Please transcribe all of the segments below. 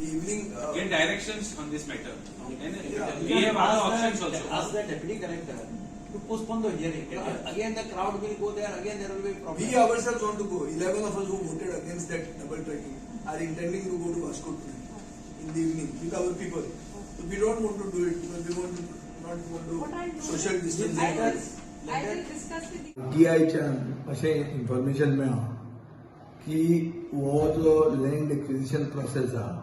evening. Get directions on this matter. And Yeah. we have other options also. Ask the deputy collector to postpone the hearing. Again, the crowd will go there. Again, there will be problem. We ourselves want to go. 11 of us who voted against that double tracking are intending to go to Vasco tonight in the evening with our people. So we don't want to do it because we want to not want to social distancing. I will discuss with you. DIच्यान अशें information मेळ्ळा की हो जो land acquisition process आहा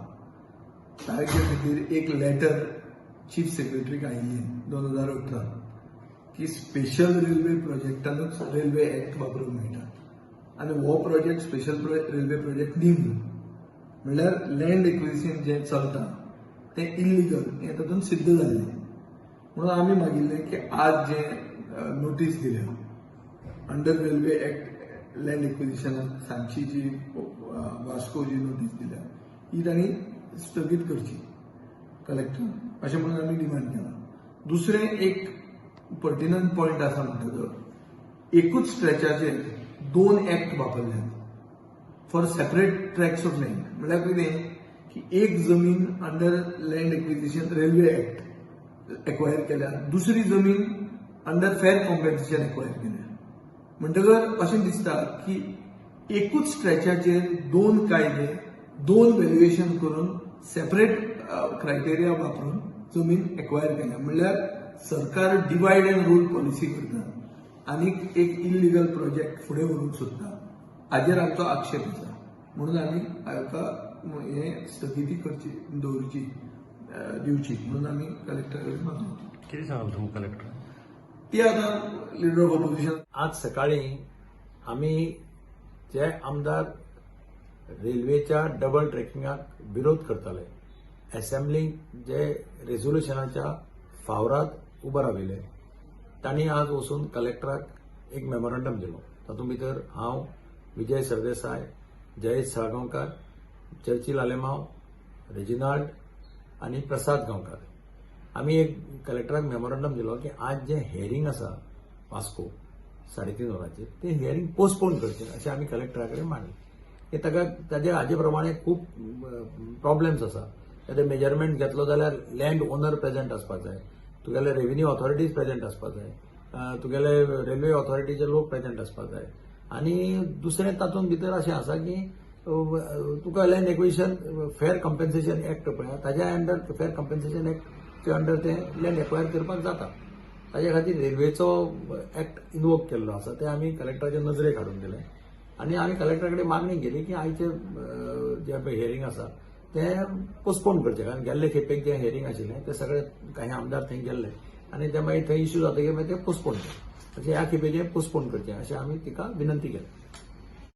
ताचे खातीर एक letter chief सेक्रेटरीक आयिल्ली 2018 की स्पेशल रेल्वे प्रोजेक्टानूच रेल्वे एक्ट वापरूंक मेळटा आनी हो प्रोजेक्ट स्पेशल रेल्वे प्रोजेक्ट न्ही म्हणल्यार लँड एक्विजिशन जें चलता तें इल्लिगल हें तातूंत सिद्ध जाल्लें म्हणून आमी मागिल्लें की आज जें नोटीस दिल्या अंडर रेल्वे एक्ट लँड एक्विजिशनाक सांगची जी वास्को जी नोटीस दिल्या ही तांणी स्थगीत करची कलेक्टर अशें म्हणून आमी डिमांड केला दुसरें एक पर्टिनंट पॉयंट आसा म्हणटकच एकूच स्ट्रेचाचेर 2 एक्ट वापरल्यात for separate tracks of land म्हळ्यार कितें की एक जमीन under land acquisition railway act acquire केल्या दुसरी जमीन अंडर फेअर कॉम्पेन्सेशन एक्वायर केल्या म्हणटकर अशें दिसता की एकूच स्ट्रेचाचेर 2 कायदे 2 व्हॅल्युएशन करून सेपरेट क्रायटेरिया वापरून जमीन एक्वायर केल्या म्हणल्यार सरकार डिवायड अँड रूल पॉलिसी करता आनी एक इल्लिगल प्रोजेक्ट फुडें व्हरूंक सोदता हाजेर आमचो आक्षेप आसा म्हणून आमी हाका हे स्थगिती करची दवरची दिवची म्हणून आमी कलेक्टर कडेन मागलो किती सांगाल तुम्ही कलेक्टर ती आता लिडर ऑफ ऑपोजिशन आज सकाळी आम्ही जे आमदार रेल्वेच्या डबल ट्रॅकिंगाक विरोध करताले असेंब्लीक जे रेझोल्युशनाच्या फावरात उबे राविल्ले तांणी आज वचून कलेक्टराक एक मेमोरंडम दिलो तातूंत भितर हांव विजय सरदेसाय जयेश साळगांवकार चर्चिल आलेमांव रेजिनाल्ड आनी प्रसाद गांवकार आमी एक कलेक्टराक मेमोरंडम दिलो की आज जे हियरींग आसा वास्को 3:30 वरांचेर ते हियरींग पोस्टपोन करचें अशें आमी कलेक्टरा कडेन मांडलें की ताजे हाजे प्रमाणे खूब प्रॉब्लेम्स आसा ते मेजरमेंट घेतलो जाल्यार लँड ओनर प्रेझेंट आसपाक जाय तुगेले रेव्हेन्यू ऑथॉरिटीज प्रेझेंट आसपाक जाय तुगेले रेल्वे ऑथॉरिटीचे लोक प्रेझेंट आसपाक जाय आनी दुसरें तातूंत भितर अशें आसा की तुका land acquisition fair compensation act पळय ताज्या under fair compensation act under ते लँड एक्वायर करपाक जाता ताजे खातीर रेल्वेचो एक्ट इन्वोक केल्लो आसा ते आमी कलेक्टराच्या नजरेक हाडून दिले आनी आमी कलेक्टरा कडेन मागणी केली की आयचे जे हियरींग आसा ते पोस्टपोन करचे कारण गेल्ले खेपेक जे हियरींग आशिल्लें ते सगळे काही आमदार थंय गेल्ले आनी ते मागीर थंय इश्यू जातकीर मागीर ते पोस्टपोन केले अशें ह्या खेपेचें पोस्टपोन करचें अशें आमी तिका विनंती केली